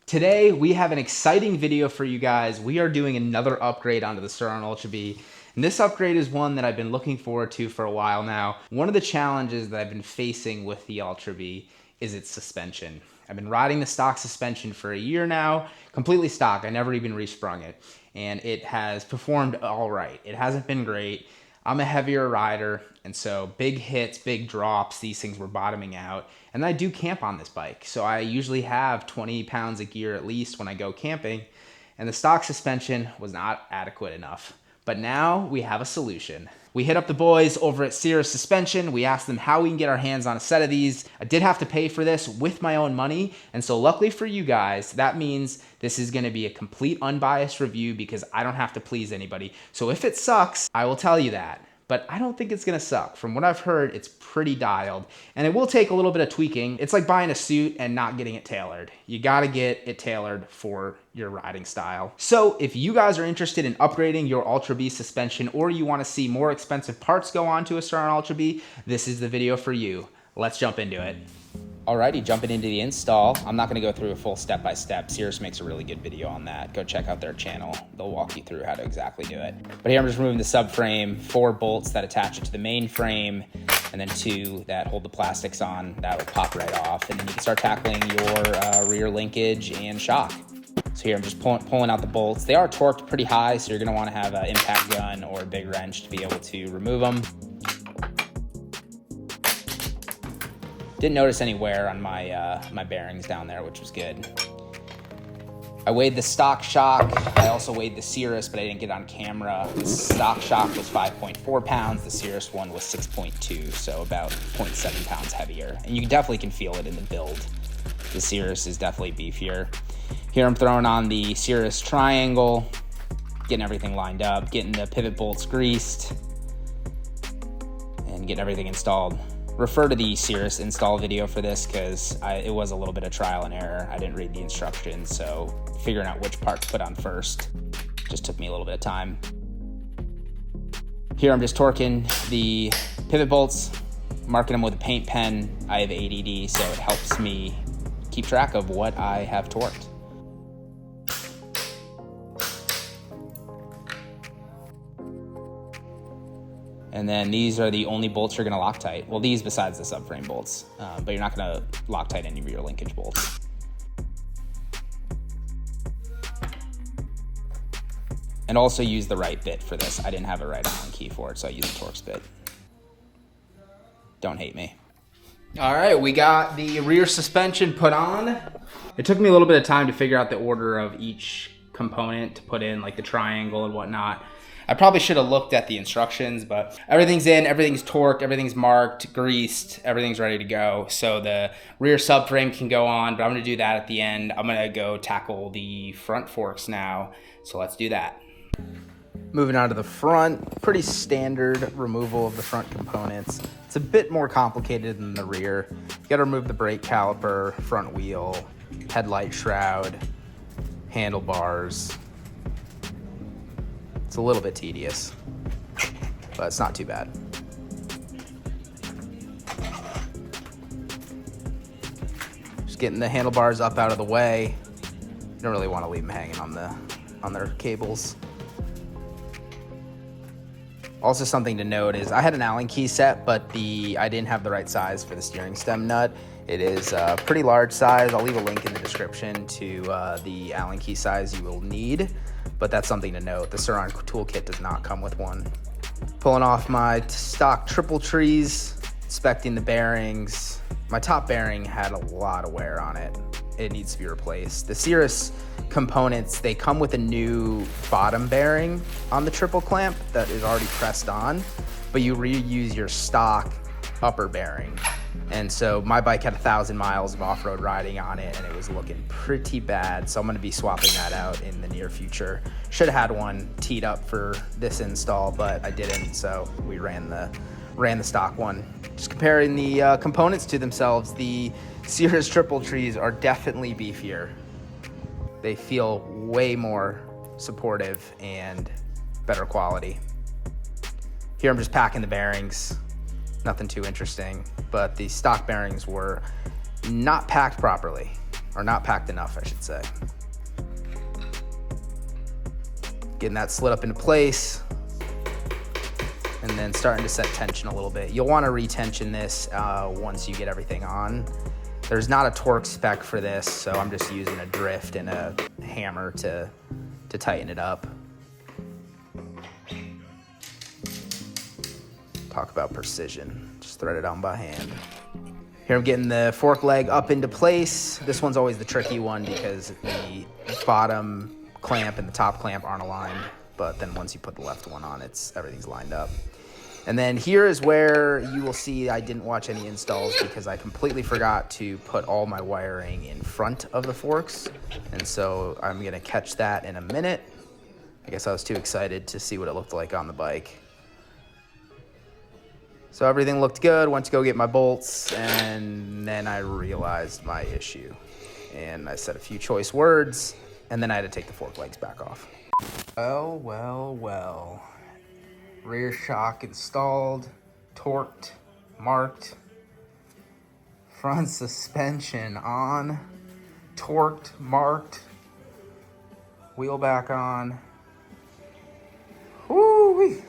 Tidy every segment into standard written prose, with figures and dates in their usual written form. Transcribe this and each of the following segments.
Today, we have an exciting video for you guys. We are doing another upgrade onto the Surron Ultra Bee. And this upgrade is one that I've been looking forward to for a while now. One of the challenges that I've been facing with the Ultra Bee is its suspension. I've been riding the stock suspension for a year now, completely stock. I never even resprung it. And it has performed all right. It hasn't been great. I'm a heavier rider, and so big hits, big drops, these things were bottoming out. And I do camp on this bike, so I usually have 20 pounds of gear at least when I go camping, and the stock suspension was not adequate enough. But now we have a solution. We hit up the boys over at Sirris Suspension. We asked them how we can get our hands on a set of these. I did have to pay for this with my own money, and so luckily for you guys, that means this is gonna be a complete unbiased review because I don't have to please anybody. So if it sucks, I will tell you that. But I don't think it's gonna suck. From what I've heard, it's pretty dialed. And it will take a little bit of tweaking. It's like buying a suit and not getting it tailored. You gotta get it tailored for your riding style. So if you guys are interested in upgrading your Ultra Bee suspension, or you wanna see more expensive parts go onto a Surron Ultra Bee, this is the video for you. Let's jump into it. Alrighty, jumping into the install. I'm not gonna go through a full step-by-step. Sirris makes a really good video on that. Go check out their channel. They'll walk you through how to exactly do it. But here I'm just removing the subframe, 4 bolts that attach it to the main frame, and then 2 that hold the plastics on. That will pop right off. And then you can start tackling your rear linkage and shock. So here I'm just pulling out the bolts. They are torqued pretty high, so you're gonna wanna have an impact gun or a big wrench to be able to remove them. Didn't notice any wear on my my bearings down there, which was good. I weighed the stock shock. I also weighed the Sirris, but I didn't get on camera. The stock shock was 5.4 pounds. The Sirris one was 6.2, so about 0.7 pounds heavier. And you definitely can feel it in the build. The Sirris is definitely beefier. Here I'm throwing on the Sirris triangle, getting everything lined up, getting the pivot bolts greased, and getting everything installed. Refer to the Sirris install video for this because it was a little bit of trial and error. I didn't read the instructions, so figuring out which part to put on first just took me a little bit of time. Here I'm just torquing the pivot bolts, marking them with a paint pen. I have ADD, so it helps me keep track of what I have torqued. And then these are the only bolts you're gonna Loctite. Well, these besides the subframe bolts, but you're not gonna Loctite any of your linkage bolts. And also use the right bit for this. I didn't have a right Allen key for it, so I used a Torx bit. Don't hate me. All right, we got the rear suspension put on. It took me a little bit of time to figure out the order of each component to put in, like the triangle and whatnot. I probably should have looked at the instructions, but everything's in, everything's torqued, everything's marked, greased, everything's ready to go. So the rear subframe can go on, but I'm gonna do that at the end. I'm gonna go tackle the front forks now. So let's do that. Moving on to the front, pretty standard removal of the front components. It's a bit more complicated than the rear. You gotta remove the brake caliper, front wheel, headlight shroud, handlebars. It's a little bit tedious, but it's not too bad. Just getting the handlebars up out of the way. You don't really want to leave them hanging on their cables. Also, something to note is I had an Allen key set, but I didn't have the right size for the steering stem nut. It is a pretty large size. I'll leave a link in the description to the Allen key size you will need. But that's something to note. The Surron toolkit does not come with one. Pulling off my stock triple trees, inspecting the bearings. My top bearing had a lot of wear on it. It needs to be replaced. The Sirris components, they come with a new bottom bearing on the triple clamp that is already pressed on, but you reuse your stock upper bearing. And so my bike had 1,000 miles of off-road riding on it, and it was looking pretty bad. So I'm gonna be swapping that out in the near future. Should have had one teed up for this install, but I didn't, so we ran the stock one. Just comparing the components to themselves, the Sirris triple trees are definitely beefier. They feel way more supportive and better quality. Here I'm just packing the bearings. Nothing too interesting, but the stock bearings were not packed properly. or not packed enough, I should say. Getting that slid up into place, and then starting to set tension a little bit. You'll want to retension this once you get everything on. There's not a torque spec for this, so I'm just using a drift and a hammer to tighten it up. Talk about precision. Just thread it on by hand. Here I'm getting the fork leg up into place. This one's always the tricky one because the bottom clamp and the top clamp aren't aligned, but then once you put the left one on, everything's lined up. And then here is where you will see I didn't watch any installs because I completely forgot to put all my wiring in front of the forks. And so I'm gonna catch that in a minute. I guess I was too excited to see what it looked like on the bike. So everything looked good, went to go get my bolts, and then I realized my issue. And I said a few choice words, and then I had to take the fork legs back off. Well, well, well. Rear shock installed, torqued, marked. Front suspension on, torqued, marked. Wheel back on. Woo-wee.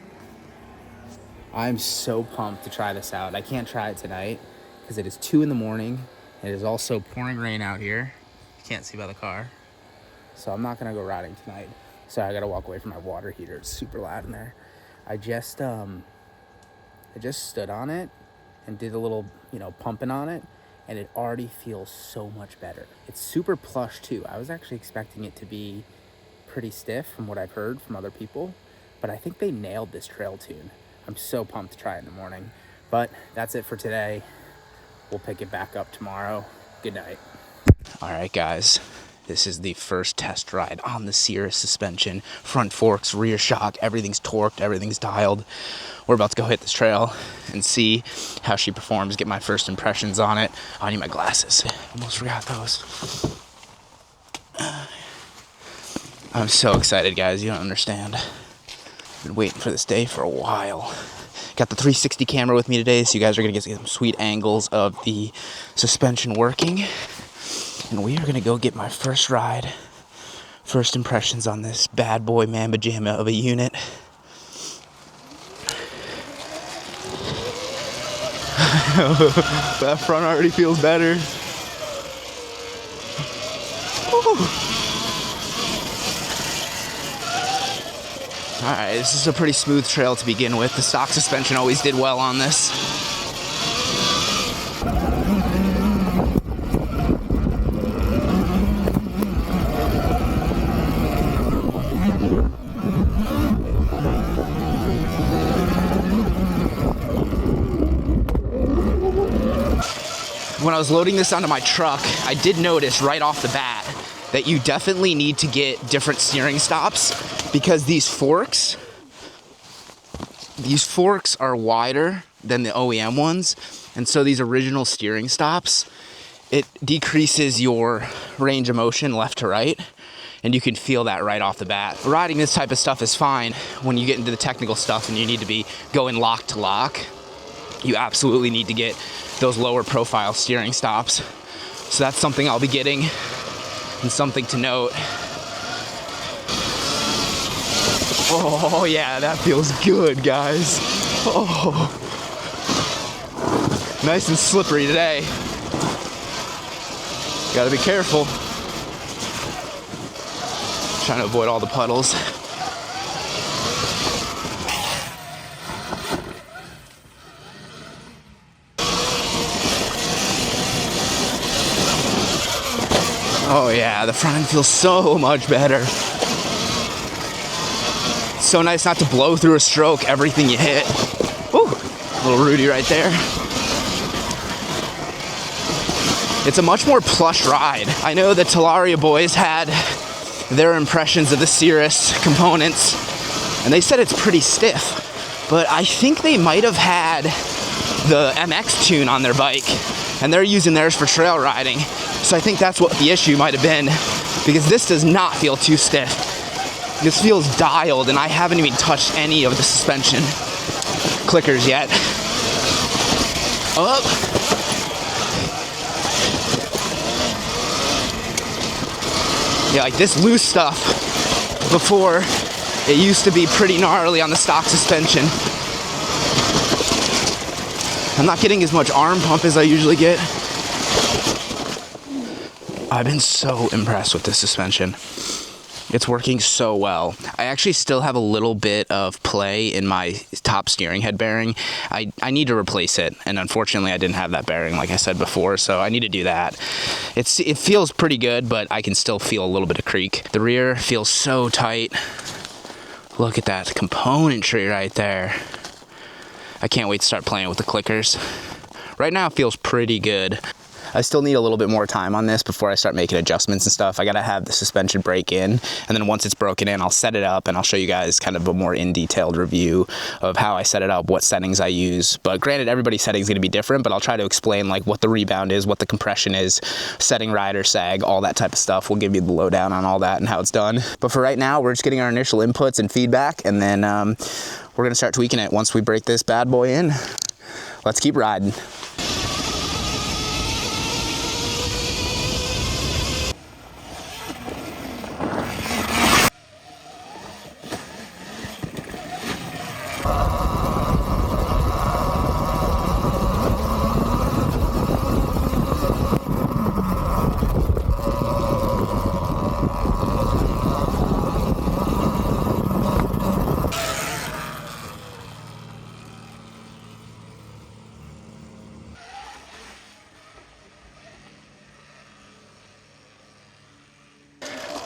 I'm so pumped to try this out. I can't try it tonight because it is 2 in the morning. It is also pouring rain out here. You can't see by the car. So I'm not gonna go riding tonight. So I gotta walk away from my water heater. It's super loud in there. I just stood on it and did a little, pumping on it, and it already feels so much better. It's super plush too. I was actually expecting it to be pretty stiff from what I've heard from other people, but I think they nailed this trail tune. I'm so pumped to try it in the morning. But that's it for today. We'll pick it back up tomorrow. Good night. All right, guys. This is the first test ride on the Sirris suspension. Front forks, rear shock, everything's torqued, everything's dialed. We're about to go hit this trail and see how she performs, get my first impressions on it. I need my glasses. Almost forgot those. I'm so excited, guys. You don't understand. I've been waiting for this day for a while. Got the 360 camera with me today, so you guys are gonna get some sweet angles of the suspension working. And we are gonna go get my first ride. First impressions on this bad boy mamba jamma of a unit. That front already feels better. Alright, this is a pretty smooth trail to begin with. The stock suspension always did well on this. When I was loading this onto my truck, I did notice right off the bat that you definitely need to get different steering stops because these forks are wider than the OEM ones. And so these original steering stops, it decreases your range of motion left to right. And you can feel that right off the bat. Riding this type of stuff is fine. When you get into the technical stuff and you need to be going lock to lock, you absolutely need to get those lower profile steering stops. So that's something I'll be getting and something to note. Oh yeah, that feels good, guys. Oh, nice and slippery today. Gotta be careful. Trying to avoid all the puddles. Oh yeah, the front end feels so much better. It's so nice not to blow through a stroke everything you hit. Woo, little Rudy right there. It's a much more plush ride. I know the Talaria boys had their impressions of the Sirris components, and they said it's pretty stiff, but I think they might have had the MX tune on their bike, and they're using theirs for trail riding. So I think that's what the issue might have been, because this does not feel too stiff. This feels dialed, and I haven't even touched any of the suspension clickers yet. Up. Yeah, like this loose stuff before, it used to be pretty gnarly on the stock suspension. I'm not getting as much arm pump as I usually get. I've been so impressed with this suspension. It's working so well. I actually still have a little bit of play in my top steering head bearing. I need to replace it, and unfortunately I didn't have that bearing like I said before, so I need to do that. It feels pretty good, but I can still feel a little bit of creak. The rear feels so tight. Look at that componentry right there. I can't wait to start playing with the clickers. Right now it feels pretty good. I still need a little bit more time on this before I start making adjustments and stuff. I gotta have the suspension break in, and then once it's broken in, I'll set it up and I'll show you guys kind of a more in-detailed review of how I set it up, what settings I use. But granted, everybody's setting is gonna be different, but I'll try to explain like what the rebound is, what the compression is, setting rider sag, all that type of stuff. We'll give you the lowdown on all that and how it's done. But for right now, we're just getting our initial inputs and feedback, and then we're gonna start tweaking it once we break this bad boy in. Let's keep riding.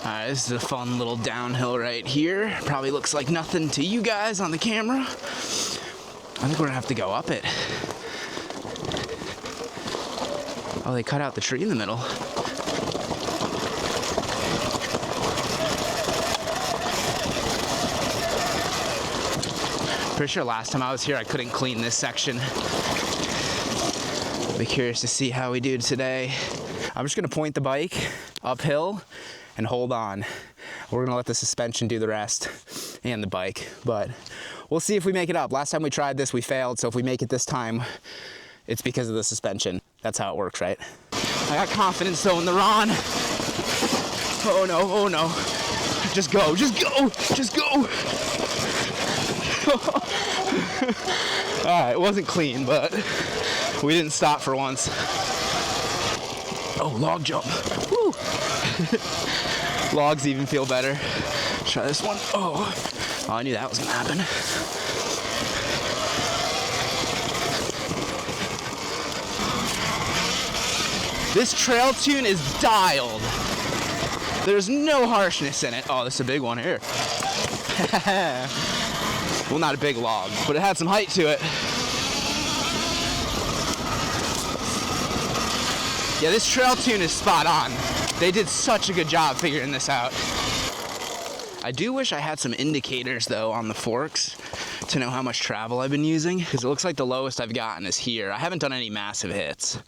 Alright, this is a fun little downhill right here. Probably looks like nothing to you guys on the camera. I think we're gonna have to go up it. Oh, they cut out the tree in the middle. Pretty sure last time I was here I couldn't clean this section. Be curious to see how we do today. I'm just gonna point the bike uphill and hold on. We're gonna let the suspension do the rest and the bike, but we'll see if we make it up. Last time we tried this, we failed, so if we make it this time, it's because of the suspension. That's how it works, right? I got confidence though in the Ron. Oh no, oh no. Just go, just go, just go. All right, it wasn't clean, but we didn't stop for once. Oh, log jump. Woo. Logs even feel better. Try this one. Oh, I knew that was gonna happen. This trail tune is dialed. There's no harshness in it. Oh, this is a big one here. Well, not a big log, but it had some height to it. Yeah, this trail tune is spot on. They did such a good job figuring this out. I do wish I had some indicators though on the forks to know how much travel I've been using, because it looks like the lowest I've gotten is here. I haven't done any massive hits,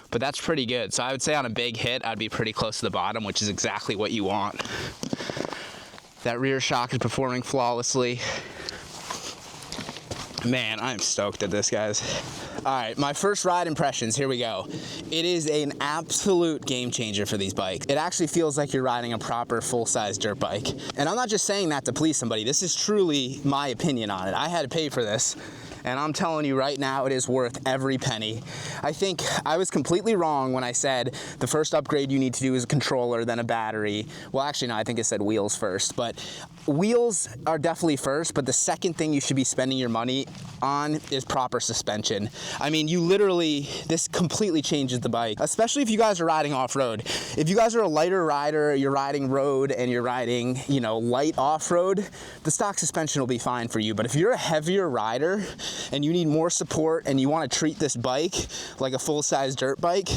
but that's pretty good. So I would say on a big hit, I'd be pretty close to the bottom, which is exactly what you want. That rear shock is performing flawlessly. Man, I'm stoked at this, guys. All right, my first ride impressions, here we go. It is an absolute game changer for these bikes. It actually feels like you're riding a proper full-size dirt bike. And I'm not just saying that to please somebody. This is truly my opinion on it. I had to pay for this. And I'm telling you right now, it is worth every penny. I think I was completely wrong when I said the first upgrade you need to do is a controller, then a battery. Well, actually, no, I think it said wheels first. But wheels are definitely first, but the second thing you should be spending your money on is proper suspension. I mean, you literally, this completely changes the bike, especially if you guys are riding off-road. If you guys are a lighter rider, you're riding road and you're riding, you know, light off-road, the stock suspension will be fine for you. But if you're a heavier rider and you need more support and you want to treat this bike like a full-size dirt bike,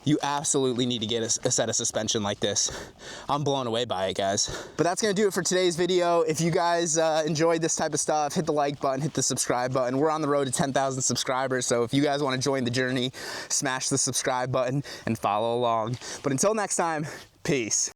you absolutely need to get a set of suspension like this. I'm blown away by it, guys. But that's gonna do it for today's video. If you guys enjoyed this type of stuff, hit the like button, hit the subscribe button. We're on the road to 10,000 subscribers, so if you guys want to join the journey, smash the subscribe button and follow along. But until next time, peace.